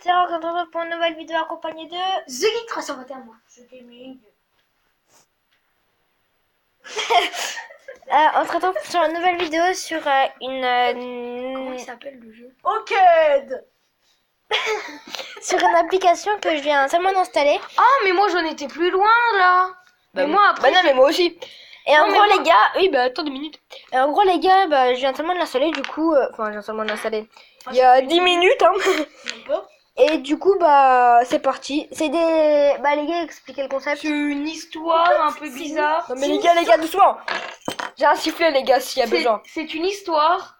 c'est on se retrouve pour une nouvelle vidéo accompagnée de The Geek 321 moi. The Gaming. on se retrouve sur une nouvelle vidéo sur Comment il s'appelle le jeu? Ok. sur une application que je viens seulement d'installer. Ah mais moi j'en étais plus loin là. Mais moi après. Bah non mais moi aussi. Et en Non, gros mais moi- les gars, oui bah attends 2 minutes. Et en gros les gars, bah je viens seulement de l'installer du coup, enfin je viens seulement de l'installer. Il y a 10 minutes hein. Même pas. Et du coup bah c'est parti. C'est des bah les gars expliquez le concept. C'est une histoire un peu bizarre. Non mais les gars doucement. J'ai un sifflet les gars s'il y a besoin. C'est une histoire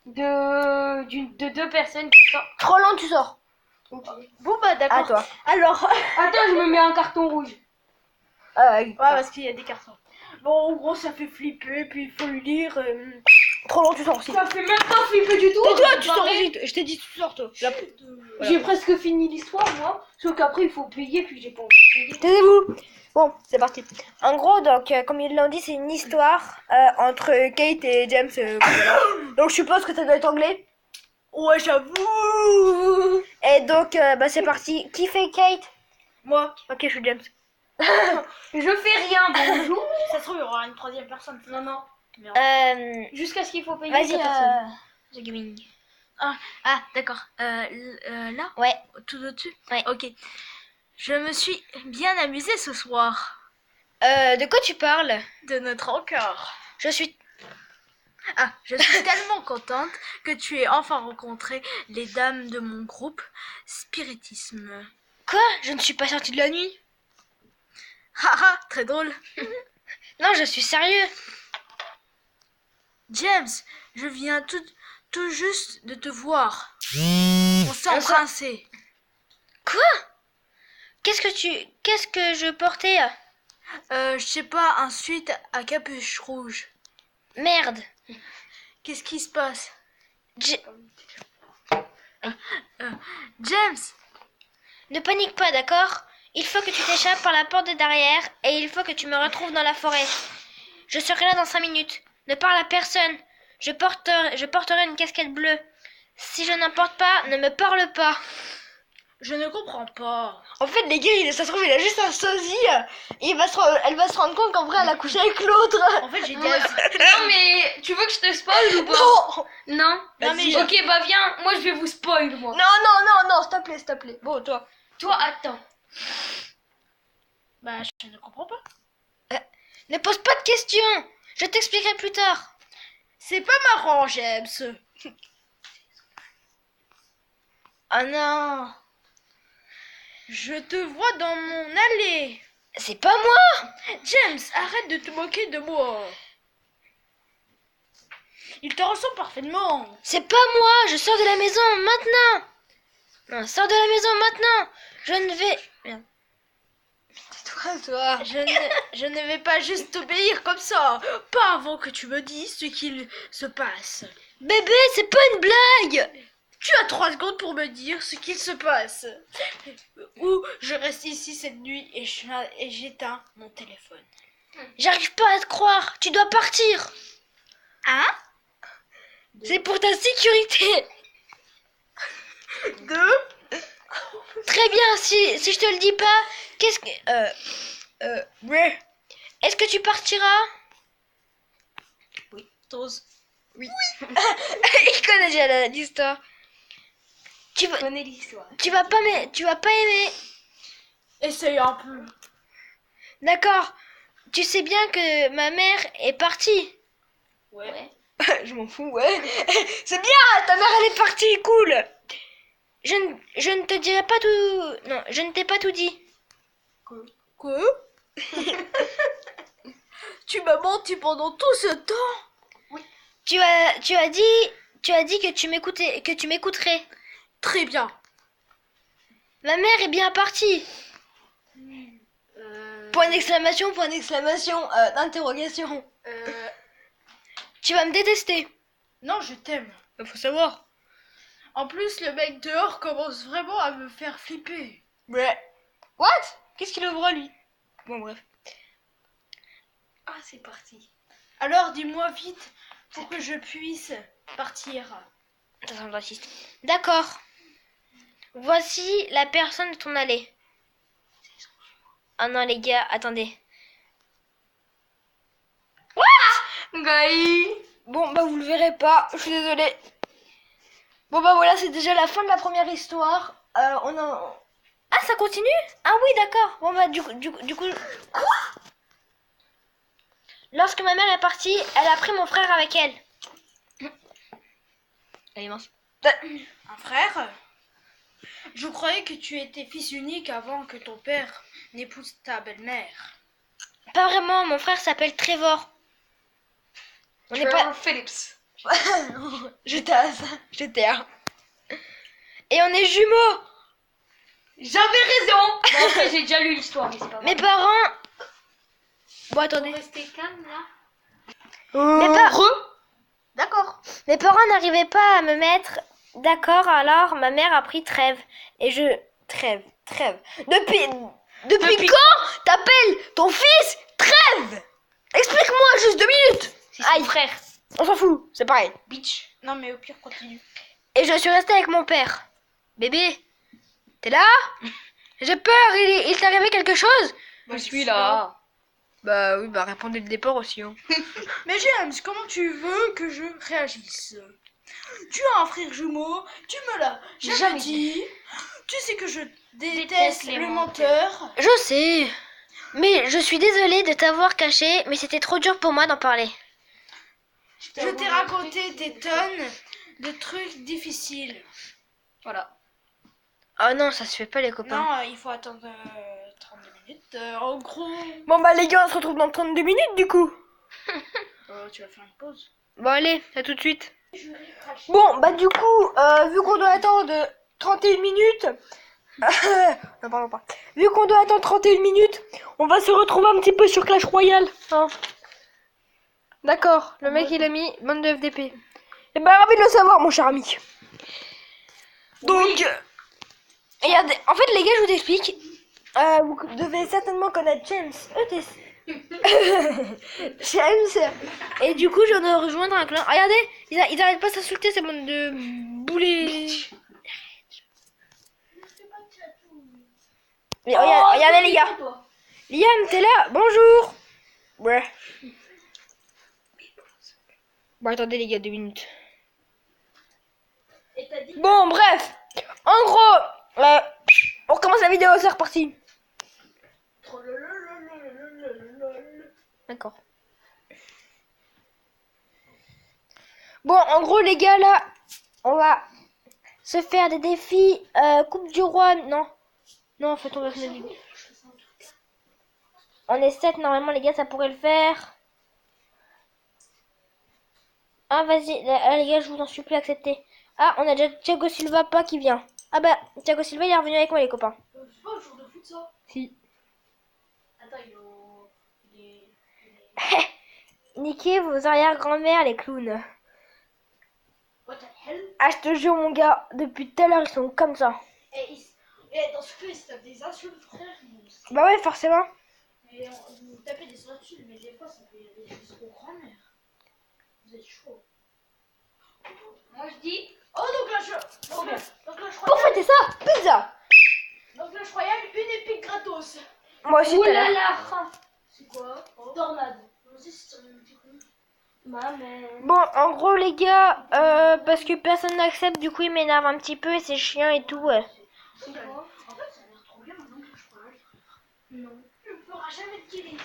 de deux personnes qui sortent. Trop lent tu sors. Bon bah À d'accord. toi. Alors, Attends, je me mets un carton rouge. Ouais, parce qu'il y a des cartons. Bon, en gros, ça fait flipper, puis il faut le lire. trop lent tu sors aussi. Ça fait même pas flipper du tout. Tais-toi, tu Pareil. sors vite. Je t'ai dit tu sors toi. Voilà. J'ai presque fini l'histoire moi. Sauf qu'après il faut payer puis j'ai pas envie de payer. Taisez-vous. Bon, c'est parti. En gros, donc, comme ils l'ont dit, c'est une histoire entre Kate et James. Voilà. Donc, je suppose que ça doit être anglais. Ouais, j'avoue. Et donc, bah, c'est parti. Qui fait Kate? Moi, Ok, je suis James. Je fais rien, bonjour. ça se trouve, il y aura une troisième personne. Non, non. Jusqu'à ce qu'il faut payer Vas-y, cette personne. The Gaming. Ah, d'accord. Là, Ouais. tout au-dessus. Ouais. Ok. Je me suis bien amusée ce soir. De quoi tu parles? De notre encart. Je suis... Je suis tellement contente que tu aies enfin rencontré les dames de mon groupe Spiritisme. Quoi? Je ne suis pas sortie de la nuit. Haha, très drôle. Non, je suis sérieux. James, je viens tout juste de te voir. On s'est embrassés. Quoi? Qu'est-ce que je portais? Je sais pas, un sweat à capuche rouge. Merde. Qu'est-ce qui se passe? J- James, Ne panique pas, d'accord? Il faut que tu t'échappes par la porte de derrière et il faut que tu me retrouves dans la forêt. Je serai là dans 5 minutes. Ne parle à personne. Je porterai une casquette bleue. Si je n'en porte pas, ne me parle pas. je ne comprends pas. En fait, les gars, ça se trouve, il a juste un sosie. Et elle va se rendre compte qu'en vrai, elle a couché avec l'autre. En fait, j'ai dit. Non mais, tu veux que je te spoil ou pas? Non! Non. Vas-y. Ok, bah viens, moi je vais vous spoil moi. Non, s'il te plaît. Bon, toi. Toi, attends. Bah, je ne comprends pas. Ne pose pas de questions. Je t'expliquerai plus tard. C'est pas marrant, James. Oh non. Je te vois dans mon allée. C'est pas moi. James, arrête de te moquer de moi. Il te ressemble parfaitement. C'est pas moi. Je sors de la maison maintenant. Non, sors de la maison maintenant. Je ne vais... Merde. Toi. Je ne vais pas juste t'obéir comme ça. Pas avant que tu me dises ce qu'il se passe. Bébé, c'est pas une blague. Tu as 3 secondes pour me dire ce qu'il se passe. Ou je reste ici cette nuit et j'éteins mon téléphone. J'arrive pas à te croire. Tu dois partir. Hein? C'est pour ta sécurité. 2. Très bien. Si je te le dis pas, qu'est-ce que... Ouais. Est-ce que tu partiras? T'oses. Il connaît déjà l'histoire. Tu vas Connais l'histoire. tu vas pas aimer. Essaye un peu. D'accord. Tu sais bien que ma mère est partie. Ouais. Je m'en fous, ouais. C'est bien, ta mère elle est partie, cool. Je ne te dirai pas tout... Non, je ne t'ai pas tout dit. Quoi? Tu m'as menti pendant tout ce temps? Tu as dit que tu m'écouterais. Très bien. Ma mère est bien partie. Point d'exclamation, d'interrogation. Tu vas me détester. Non, je t'aime. Faut savoir. En plus, le mec dehors commence vraiment à me faire flipper. Ouais. What? Qu'est-ce qu'il ouvre lui? Bon bref. Ah, c'est parti. Alors, dis-moi vite pour que je puisse partir. Ça semble raciste. D'accord. Voici la personne de ton allée. Ah non les gars, attendez. Gaï. Bon bah vous le verrez pas, je suis désolée. Bon bah voilà, c'est déjà la fin de la première histoire. Ah ça continue? Ah oui d'accord. Bon bah du coup... Quoi? Lorsque ma mère est partie, elle a pris mon frère avec elle. Elle est mince. Un frère? Je croyais que tu étais fils unique avant que ton père n'épouse ta belle-mère. Pas vraiment, mon frère s'appelle Trevor. On n'est pas... Phillips. J'étais un. Et on est jumeaux. J'avais raison. Bon, après, j'ai déjà lu l'histoire, mais c'est pas grave. Mes parents... Bon attendez. Restez calme là. D'accord. Mes parents n'arrivaient pas à me mettre d'accord, alors ma mère a pris Trèves. Et je... Trèves. Depuis quand t'appelles ton fils Trèves? Explique-moi juste 2 minutes. Aïe, frère. On s'en fout, c'est pareil. Bitch. Non, mais au pire, continue. Et je suis restée avec mon père. Bébé, t'es là? J'ai peur, il t'est arrivé quelque chose? Je suis là. Bah oui, bah réponds dès le départ aussi. Hein. Mais James, comment tu veux que je réagisse? Tu as un frère jumeau, tu me l'as jamais dit. Tu sais que je déteste les le menteur. Je sais. Mais je suis désolée de t'avoir caché, mais c'était trop dur pour moi d'en parler. Je t'ai raconté des tonnes de trucs difficiles. Voilà. Oh non, ça se fait pas les copains. Non, il faut attendre 32 minutes. En gros, Bon bah les gars, on se retrouve dans 32 minutes du coup. tu vas faire une pause. Bon allez, à tout de suite. Bon bah du coup, vu qu'on doit attendre 31 minutes... non pardon pas. Vu qu'on doit attendre 31 minutes, on va se retrouver un petit peu sur Clash Royale. Hein. D'accord, le mec il a mis 22 FDP. Et bah ravi de le savoir mon cher ami. Donc, regardez, en fait les gars je vous explique. Vous devez certainement connaître James James. Et du coup je viens de rejoindre un clan. Regardez, ils arrêtent pas de s'insulter ces bandes de boulets. Mais regardez les gars. Liam, t'es là? Bonjour. Ouais. Bon attendez les gars, 2 minutes. Bon bref. En gros, on recommence la vidéo, c'est reparti. D'accord. Bon, en gros, les gars, là, on va se faire des défis. Coupe du Roi. Non, en fait, on va se mettre. On est 7, normalement, les gars, ça pourrait le faire. Ah, vas-y, là, les gars, je vous en supplie, acceptez. Ah, on a déjà Thiago Silva pas qui vient. Ah bah, Thiago Silva, il est revenu avec moi, les copains. C'est pas le jour de foot, ça? Si. Attends, Niquez vos arrière-grand-mères, les clowns. What the hell? Ah, je te jure, mon gars, depuis tout à l'heure, ils sont comme ça. Et dans ce jeu, ils se tapent des insultes, frère. Bah ouais, forcément. Et vous tapez des insultes, mais des fois, ça fait des choses aux grand-mères. Vous êtes chaud. Moi, je dis... Oh, donc là, je... Donc là, je Pour fêter ça, pizza. Donc là, je croyais une épique gratos. Moi aussi, tout à l'heure. là. C'est quoi? Tornade. Vas-y, c'est sur le petit coup. Bon, en gros, les gars, parce que personne n'accepte, du coup, il m'énerve un petit peu et c'est chiant et tout. Ouais. C'est quoi? En fait, ça a l'air trop bien maintenant que je parle. Non. Tu ne feras jamais de killing.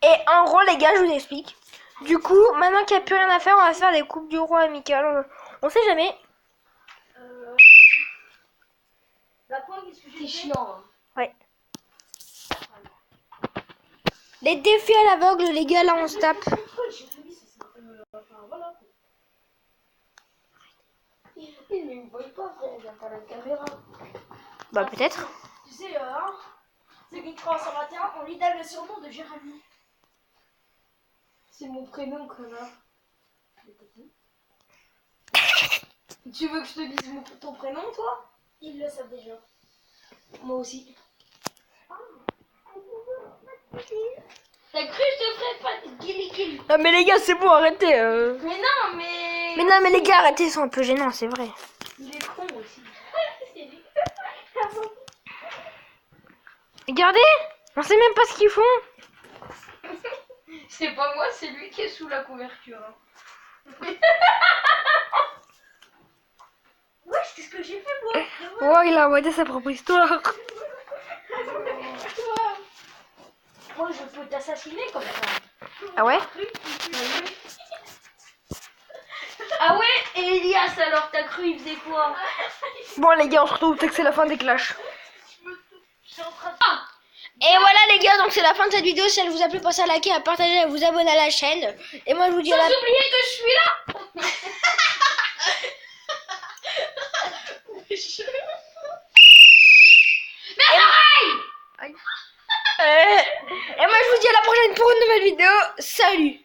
Et en gros, les gars, je vous explique. Du coup, maintenant qu'il n'y a plus rien à faire, on va faire des coupes du roi amicales. On sait jamais. La pointe, qu'est-ce que j'ai fait? C'est chiant. Hein. Ouais. Les défis à l'aveugle, les gars, là, on se tape. Voilà. Il ne me voit pas, frère, il n'a pas la caméra. Bah, peut-être. Tu sais, ceux qui croient en 121, on lui donne le surnom de Jérémy. C'est mon prénom, connard. Tu veux que je te dise ton prénom, toi? Ils le savent déjà. Moi aussi. T'as cru que je te ferais pas de kill? Ah, mais les gars, c'est bon, arrêtez. Mais non, mais... Mais non, mais les gars, arrêtez, ils sont un peu gênants, c'est vrai. Il est con aussi. Regardez, on sait même pas ce qu'ils font. C'est pas moi, c'est lui qui est sous la couverture. Hein. Ouais, c'est ce que j'ai fait moi. Oh, il a inventé sa propre histoire. Moi, je peux t'assassiner comme ça. Ah ouais? Ah ouais, et Elias, alors t'as cru il faisait quoi? Bon les gars, on se retrouve dès que c'est la fin des clashs. Je suis en train de... Et voilà les gars, donc c'est la fin de cette vidéo. Si elle vous a plu, pensez à liker, à partager, à vous abonner à la chaîne. Et moi je vous dis à la... Sans oublier que je suis là. Et moi je vous dis à la prochaine pour une nouvelle vidéo. Salut!